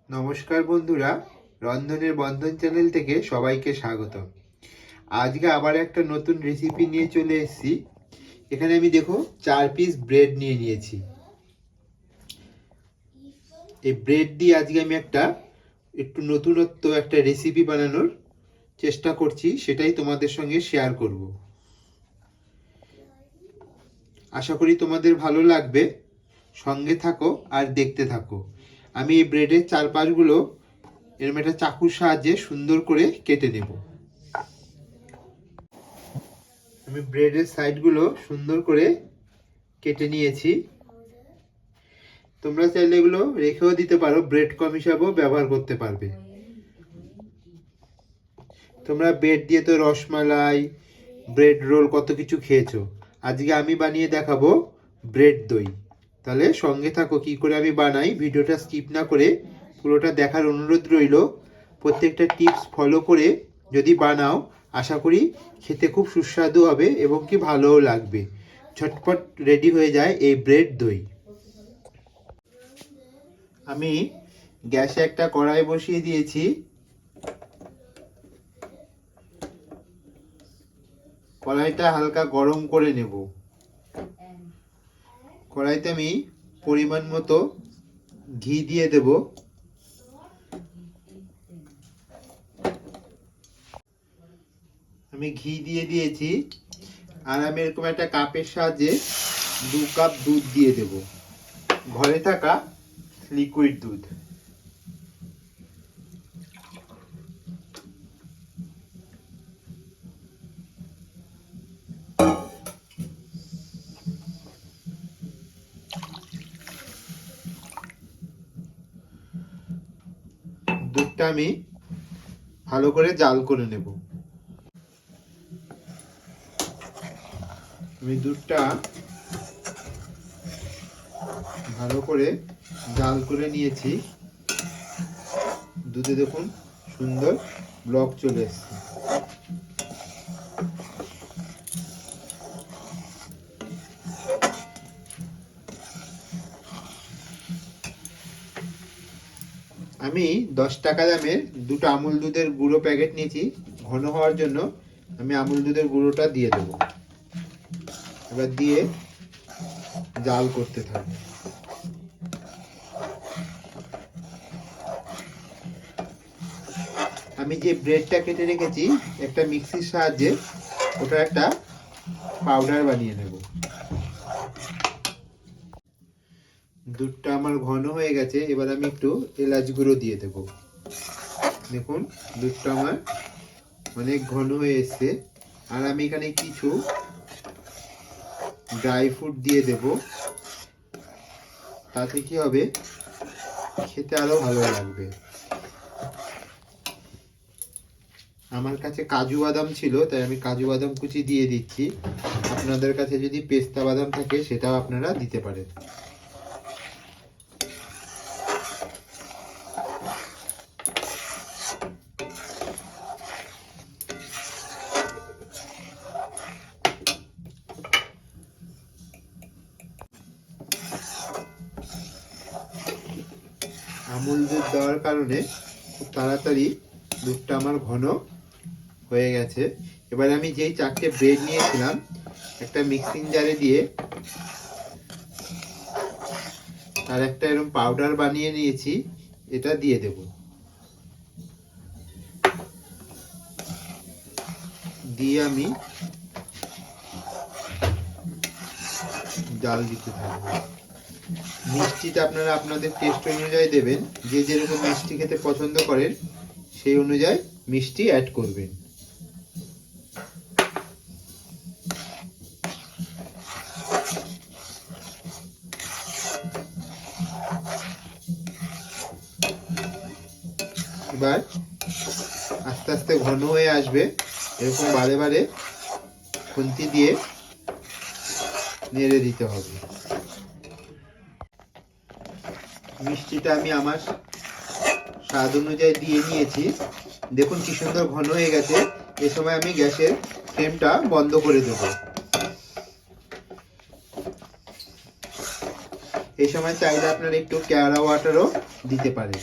নমস্কার বন্ধুরা, রন্ধনের বন্ধন চ্যানেল থেকে সবাইকে স্বাগত। আজকে আবার একটা নতুন রেসিপি নিয়ে চলে এসেছি। এখানে আমি দেখো 4 পিস ব্রেড নিয়ে নিয়েছি। এই ব্রেড দিয়ে আজকে আমি একটু নতুনত্ব একটা রেসিপি বানানোর চেষ্টা করছি, সেটাই তোমাদের সঙ্গে শেয়ার করব। আশা করি তোমাদের ভালো লাগবে। সঙ্গে থাকো আর দেখতে থাকো। আমি এই ব্রেডের চারপাশগুলো এরকম একটা চাকুর সাহায্যে সুন্দর করে কেটে নেব। আমি ব্রেডের সাইডগুলো সুন্দর করে কেটে নিয়েছি। তোমরা চাইলে এগুলো রেখেও দিতে পারো, ব্রেড ক্রাম হিসাবেও ব্যবহার করতে পারবে। তোমরা ব্রেড দিয়ে তো রসমালাই, ব্রেড রোল কত কিছু খেয়েছো। আজকে আমি বানিয়ে দেখাবো ব্রেড দই। তাহলে সঙ্গে থাকো, কি করে আমি বানাই ভিডিওটা স্কিপ না করে পুরোটা দেখার অনুরোধ রইল। প্রত্যেকটা টিপস ফলো করে যদি বানাও, আশা করি খেতে খুব সুস্বাদু হবে এবং কি ভালোও লাগবে। ঝটপট রেডি হয়ে যায় এই ব্রেড দই। আমি গ্যাসে একটা কড়াই বসিয়ে দিয়েছি। কড়াইটা হালকা গরম করে নেব। কড়াইতে আমি পরিমাণ মতো ঘি দিয়ে দেব। আমি ঘি দিয়ে দিয়েছি, আর আমি এরকম একটা কাপের সাহায্যে 2 কাপ দুধ দিয়ে দেব। ঘরে থাকা লিকুইড দুধ। দুধটা আমি ভালো করে জাল করে নেব। আমি দুধটা ভালো করে জাল করে নিয়েছি। দুধে দেখুন সুন্দর ব্লক চলে এসেছে। আমি 10 টাকা দামের 2টো আমুল দুধের গুঁড়ো প্যাকেট নিয়েছি। ঘন হওয়ার জন্য আমি আমুল দুধের গুঁড়োটা দিয়ে দেব। এবার দিয়ে জাল করতে থাকবো। আমি যে ব্রেডটা কেটে রেখেছি একটা মিক্সির সাহায্যে ওটা একটা পাউডার বানিয়ে নেব। দুধটা আমার ঘন হয়ে গেছে, এবার আমি একটু এলাচ গুঁড়ো দিয়ে দেব। দেখুন দুধটা আমার অনেক ঘন হয়ে এসছে। আর আমি এখানে কিছু ড্রাই ফ্রুট দিয়ে দেব। তাতে কি হবে, খেতে আরো ভালো লাগবে। আমার কাছে কাজু বাদাম ছিল, তাই আমি কাজু বাদাম কুচি দিয়ে দিচ্ছি। আপনাদের কাছে যদি পেস্তা বাদাম থাকে সেটাও আপনারা দিতে পারেন। আমুল দুধ দেওয়ার কারণে খুব তাড়াতাড়ি দুধটা আমার ঘন হয়ে গেছে। এবার আমি যেই 4টে ব্রেড নিয়েছিলাম একটা মিক্সিং জারে দিয়ে আর একটা এরকম পাউডার বানিয়ে নিয়েছি, এটা দিয়ে দেব। দিয়ে আমি জাল দিতে থাকবো। মিষ্টিটা আপনারা আপনাদের টেস্ট অনুযায়ী দেবেন। যে যেরকম মিষ্টি খেতে পছন্দ করেন সেই অনুযায়ী মিষ্টি অ্যাড করবেন। এবার আস্তে আস্তে ঘন হয়ে আসবে, এরকম বারে বারে খুন্তি দিয়ে নেড়ে দিতে হবে। মিষ্টিটা আমি আমার স্বাদ অনুযায়ী দিয়ে নিয়েছি। দেখুন কি সুন্দর ঘন হয়ে গেছে। এ সময় আমি গ্যাসের ফ্লেমটা বন্ধ করে দেব। এই সময় চাইলে আপনারা একটু কেওড়া ওয়াটারও দিতে পারেন।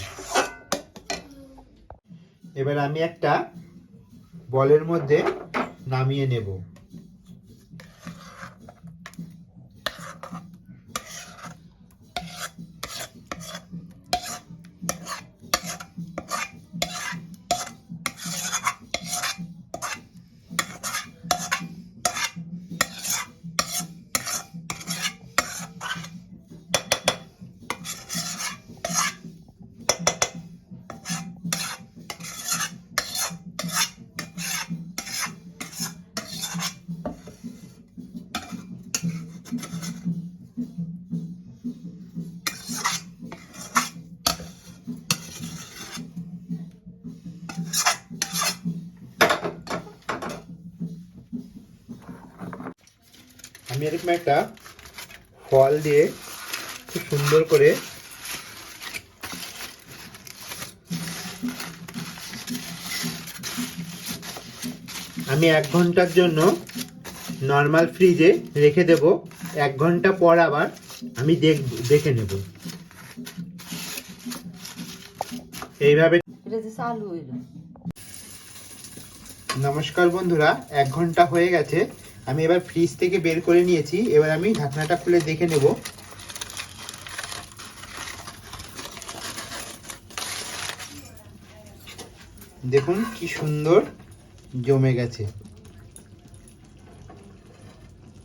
এবার আমি একটা বলের মধ্যে নামিয়ে নেব। আমি এরকম একটা ফল দিয়ে খুব সুন্দর করে আমি 1 ঘন্টার জন্য নর্মাল ফ্রিজে রেখে দেব। 1 ঘন্টা পর আবার আমি দেখে নেব। এইভাবে নমস্কার বন্ধুরা, 1 ঘন্টা হয়ে গেছে। আমি এবার ফ্রিজ থেকে বের করে নিয়েছি। এবার আমি ঢাকনাটা খুলে দেখে নেব। দেখুন কি সুন্দর জমে গেছে,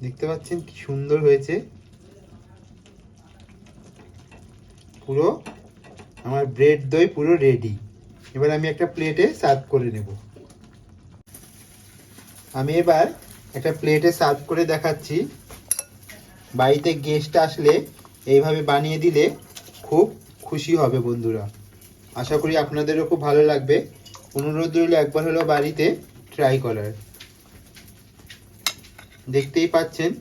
দেখতে পাচ্ছেন কি সুন্দর হয়েছে। পুরো আমার ব্রেড দই পুরো রেডি। এবার আমি একটা প্লেটে সার্ভ করে নেব। আমি এবার একটা প্লেটে সার্ভ করে দেখাচ্ছি। বাড়িতে গেস্ট আসলে এইভাবে বানিয়ে দিলে খুব খুশি হবে বন্ধুরা। আশা করি আপনাদেরও খুব ভালো লাগবে। অনুরোধ রইল একবার হলেও বাড়িতে ট্রাই করার। দেখতেই পাচ্ছেন